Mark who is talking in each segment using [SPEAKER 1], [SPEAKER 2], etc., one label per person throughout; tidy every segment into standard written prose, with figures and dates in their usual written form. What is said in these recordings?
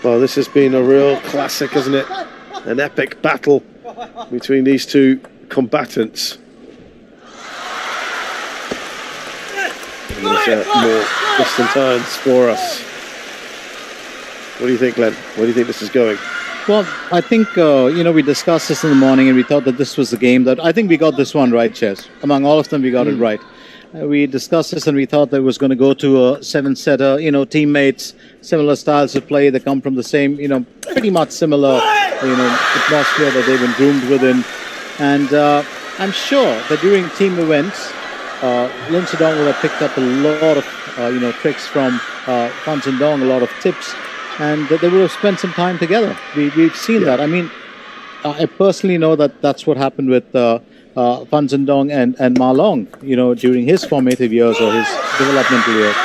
[SPEAKER 1] Well, this has been a real classic, hasn't it? An epic battle between these two combatants. And there's more distant turns for us. What do you think, Glenn? Where do you think this is going?
[SPEAKER 2] Well, I think, we discussed this in the morning and we thought that this was the game that... I think we got this one right, Chess. Among all of them, we got it right. We discussed this and we thought that it was going to go to a seven-setter, teammates, similar styles of play. They come from the same, pretty much similar, atmosphere that they've been groomed within. And I'm sure that during team events, Lin Shidong would have picked up a lot of, tricks from Fan Zhendong, a lot of tips, and they would have spent some time together. We've seen that. I mean, I personally know that that's what happened with Fan Zhendong and Ma Long, during his formative years or his developmental years.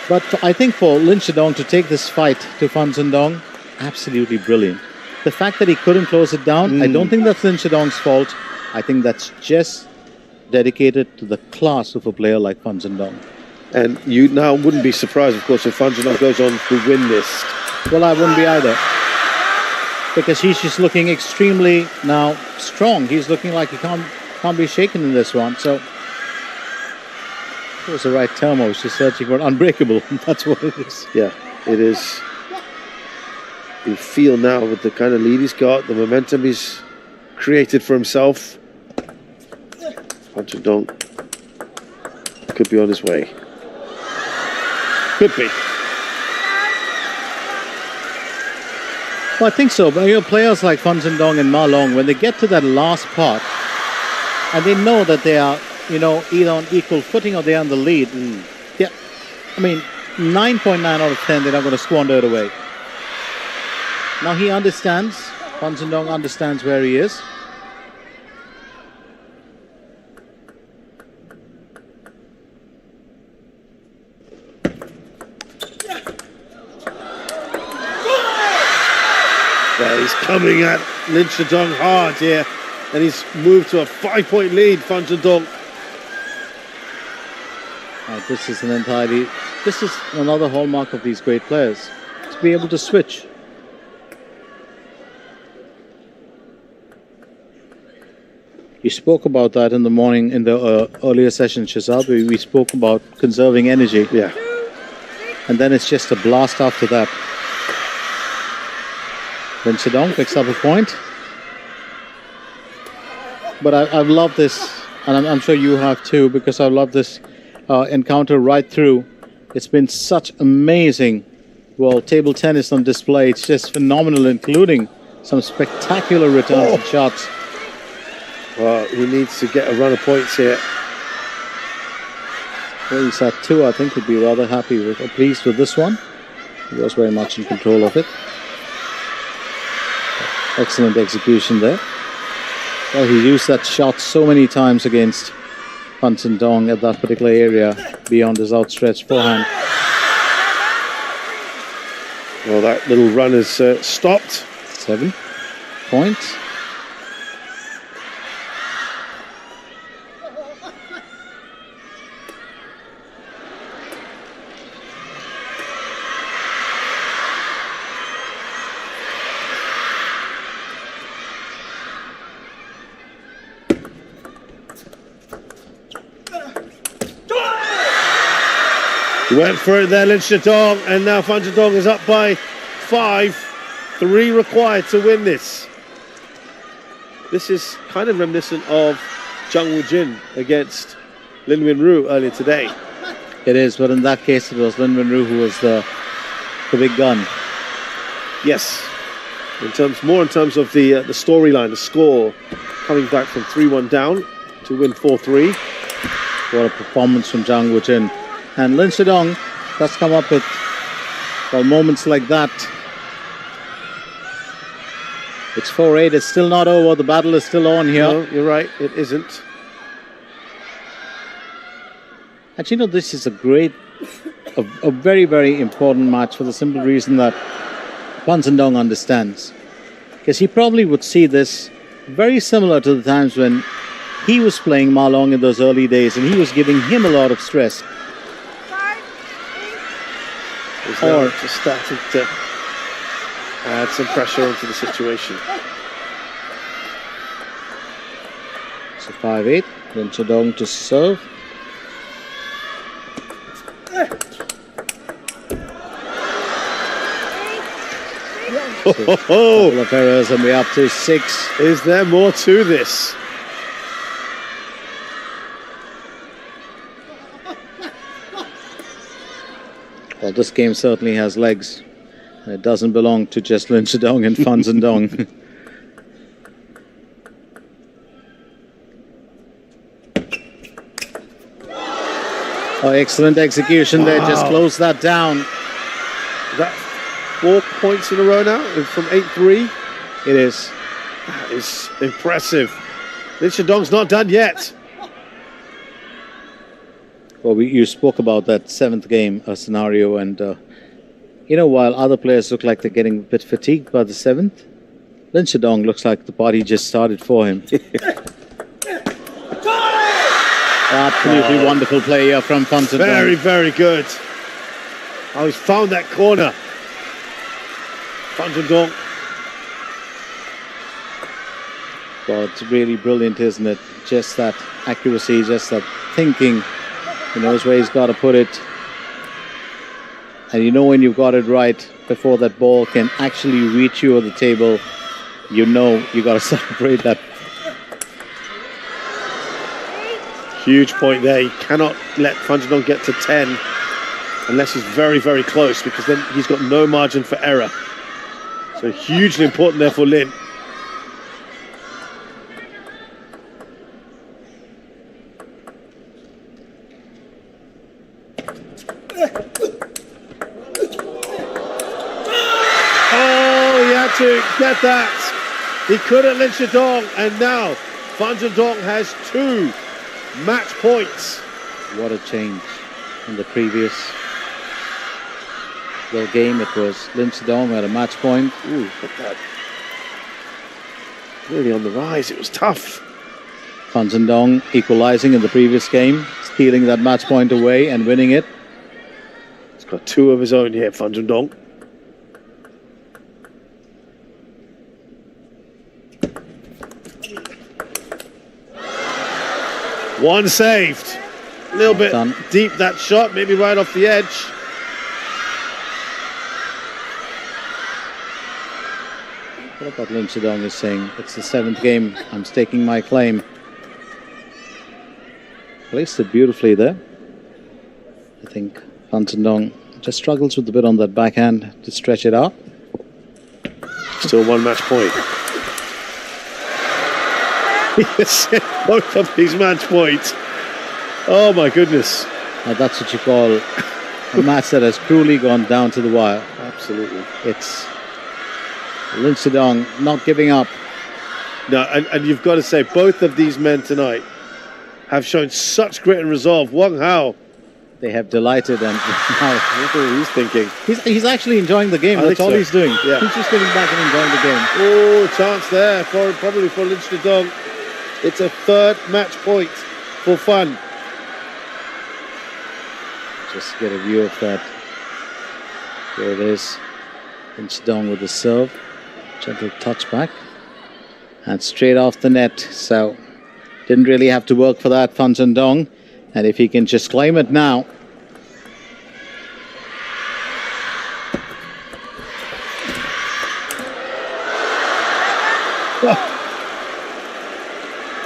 [SPEAKER 2] But I think for Lin Shidong to take this fight to Fan Zhendong, absolutely brilliant. The fact that he couldn't close it down, I don't think that's Lin Shidong's fault. I think that's just dedicated to the class of a player like Fan Zhendong.
[SPEAKER 1] And you now wouldn't be surprised, of course, if Fan Zhendong goes on to win this.
[SPEAKER 2] Well, I wouldn't be either. Because he's just looking extremely now strong. He's looking like he can't be shaken in this one. So, what was the right term? I was just searching for unbreakable. That's what it is.
[SPEAKER 1] Yeah, it is. You feel now with the kind of lead he's got, the momentum he's created for himself. Fan Zhendong could be on his way. Could be.
[SPEAKER 2] Well, I think so. But players like Fan Zhendong and Ma Long, when they get to that last part, and they know that they are, either on equal footing or they are on the lead. Yeah, I mean, 9.9 out of 10, they're not going to squander it away. Now he understands. Fan Zhendong understands where he is.
[SPEAKER 1] He's coming at Lin Shidong hard here, and he's moved to a 5-point lead, Fan Zhendong.
[SPEAKER 2] This is another hallmark of these great players, to be able to switch. You spoke about that in the morning in the earlier session, Shazad. We spoke about conserving energy.
[SPEAKER 1] Yeah.
[SPEAKER 2] And then it's just a blast after that. Then Zhendong picks up a point. But I've loved this, and I'm sure you have too, because I love this encounter right through. It's been such amazing, table tennis on display. It's just phenomenal, including some spectacular returns and shots.
[SPEAKER 1] Well, he needs to get a run of points here.
[SPEAKER 2] Well, he's at 2. I think he'd be rather happy with, or pleased with this one. He was very much in control of it. Excellent execution there. Well, he used that shot so many times against Fan Zhendong at that particular area beyond his outstretched forehand.
[SPEAKER 1] Well, that little run has stopped.
[SPEAKER 2] 7 points.
[SPEAKER 1] Went for it there, Lin Shidong, and now Fan Zhendong is up by 5. 3 required to win this. This is kind of reminiscent of Zhang Wujin against Lin Wenru earlier today.
[SPEAKER 2] It is, but in that case it was Lin Wenru who was the big gun.
[SPEAKER 1] Yes, in terms of the storyline, the score, coming back from 3-1 down to win 4-3.
[SPEAKER 2] What a performance from Zhang Wujin. And Lin Shidong does come up with moments like that. It's 4-8. It's still not over. The battle is still on here.
[SPEAKER 1] No, you're right. It isn't.
[SPEAKER 2] Actually, this is a very, very important match for the simple reason that Fan Zhendong understands. Because he probably would see this very similar to the times when he was playing Ma Long in those early days, and he was giving him a lot of stress.
[SPEAKER 1] He's now just starting to add some pressure onto the situation.
[SPEAKER 2] So 5-8, Lin Shidong to serve. So a couple of errors and we're up to 6.
[SPEAKER 1] Is there more to this?
[SPEAKER 2] Well, this game certainly has legs. It doesn't belong to just Lin Shidong and Fan Zhendong. Oh, excellent execution there. Just close that down.
[SPEAKER 1] Is that 4 points in a row now from 8-3?
[SPEAKER 2] It is.
[SPEAKER 1] That is impressive. Lin Shidong's not done yet.
[SPEAKER 2] Well, you spoke about that 7th game scenario, and you know, while other players look like they're getting a bit fatigued by the 7th, Lin Shidong looks like the party just started for him. Absolutely wonderful play here from Fan Zhendong.
[SPEAKER 1] Very, very good. Oh, he's found that corner. Fan Zhendong.
[SPEAKER 2] Well, it's really brilliant, isn't it? Just that accuracy, just that thinking. He knows where he's got to put it. And you know when you've got it right, before that ball can actually reach you at the table, you know you got to celebrate that.
[SPEAKER 1] Huge point there. He cannot let Fan Zhendong get to 10 unless he's very, very close, because then he's got no margin for error. So hugely important there for Lin. Oh, he had to get that. He couldn't, Lin Shidong, and now Fan Zhendong has 2 match points.
[SPEAKER 2] What a change in the previous little game. It was Lin Shidong at a match point.
[SPEAKER 1] Ooh, look at that. Really on the rise. It was tough.
[SPEAKER 2] Fan Zhendong equalizing in the previous game, stealing that match point away and winning it.
[SPEAKER 1] He's got 2 of his own here, Fan Zhendong. One saved. A little bit deep, that shot, maybe right off the edge.
[SPEAKER 2] What about Lin Shidong is saying? It's the 7th game. I'm staking my claim. Placed it beautifully there. I think Fan Zhendong just struggles with a bit on that backhand to stretch it out.
[SPEAKER 1] Still 1 match point. Yes, both of these match points. Oh my goodness.
[SPEAKER 2] Now that's what you call a match that has truly gone down to the wire.
[SPEAKER 1] Absolutely.
[SPEAKER 2] It's Lin Shidong not giving up.
[SPEAKER 1] No, and you've got to say, both of these men tonight have shown such grit and resolve. Wang Hao.
[SPEAKER 2] They have delighted, and
[SPEAKER 1] Look what he's thinking.
[SPEAKER 2] He's actually enjoying the game. That's all he's doing.
[SPEAKER 1] Yeah.
[SPEAKER 2] He's just getting back and enjoying the game.
[SPEAKER 1] Oh, chance there for probably for Lin Shidong. It's a 3rd match point for Fan.
[SPEAKER 2] Just get a view of that. There it is. Lin Shidong with the serve. Gentle touch back. And straight off the net. So didn't really have to work for that, Fan Zhendong. And if he can just claim it now.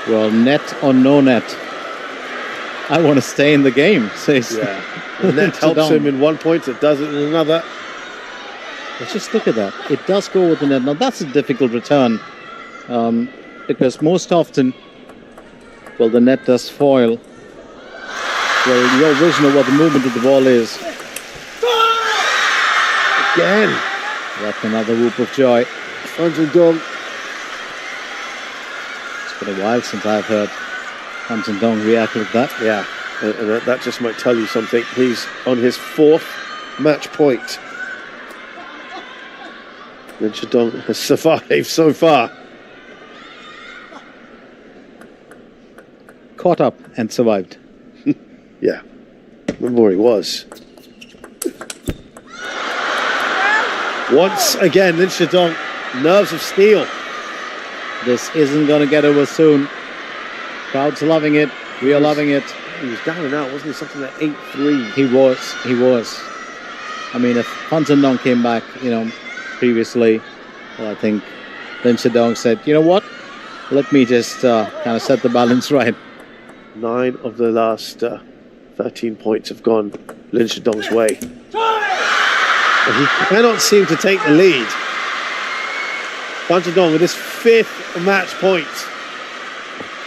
[SPEAKER 2] Well, net or no net, I want to stay in the game, says.
[SPEAKER 1] Yeah. The net helps him in 1 point, it does it in another.
[SPEAKER 2] Let's just look at that. It does go with the net. Now, that's a difficult return because most often, well, the net does foil. Well, your vision of what the movement of the ball is.
[SPEAKER 1] Again.
[SPEAKER 2] That's another whoop of joy.
[SPEAKER 1] Fan Zhendong.
[SPEAKER 2] It's been a while since I've heard Fan Zhendong react like that.
[SPEAKER 1] Yeah, and that just might tell you something. He's on his 4th match point. Lin Shidong has survived so far.
[SPEAKER 2] caught up and survived.
[SPEAKER 1] Yeah. Remember where he was. Once again, Lin Shidong, nerves of steel.
[SPEAKER 2] This isn't going to get over soon. Crowd's loving it. We are loving it.
[SPEAKER 1] He was down and out, wasn't he? Something like 8-3.
[SPEAKER 2] He was. I mean, if Zhendong came back, previously, well, I think Lin Shidong said, you know what? Let me just kind of set the balance right.
[SPEAKER 1] 9 of the last 13 points have gone Lin Shidong's way. But he cannot seem to take the lead. Zhendong with his 5th match point.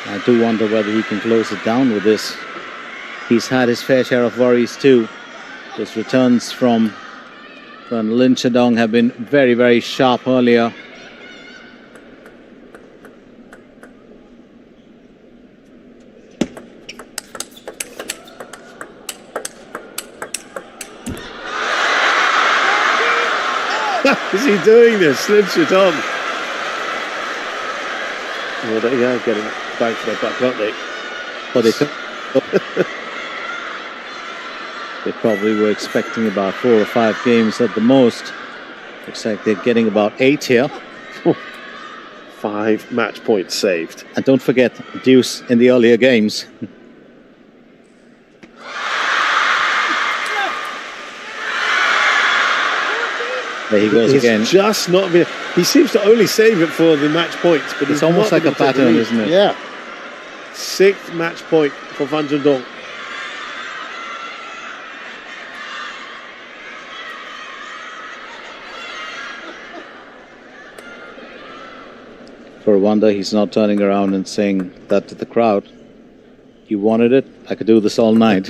[SPEAKER 2] I do wonder whether he can close it down with this. He's had his fair share of worries too. His returns from Lin Shidong have been very, very sharp earlier.
[SPEAKER 1] Is he doing this, Lin Shidong? Well, they are getting bang for their buck, aren't they?
[SPEAKER 2] But they probably were expecting about 4 or 5 games at the most. Looks like they're getting about 8 here.
[SPEAKER 1] 5 match points saved.
[SPEAKER 2] And don't forget, deuce in the earlier games. There he goes again.
[SPEAKER 1] Just not been. He seems to only save it for the match points, but
[SPEAKER 2] it's almost like a pattern, isn't it?
[SPEAKER 1] Yeah. 6th match point for Zhendong.
[SPEAKER 2] For a wonder, he's not turning around and saying that to the crowd. You wanted it? I could do this all night.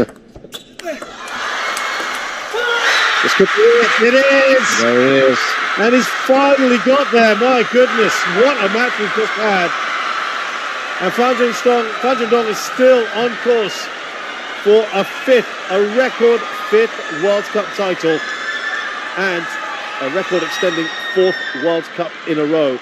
[SPEAKER 1] This could be it. It is!
[SPEAKER 2] There it is.
[SPEAKER 1] And he's finally got there. My goodness, what a match we've just had. And Zhendong is still on course for a record 5th World Cup title and a record extending 4th World Cup in a row.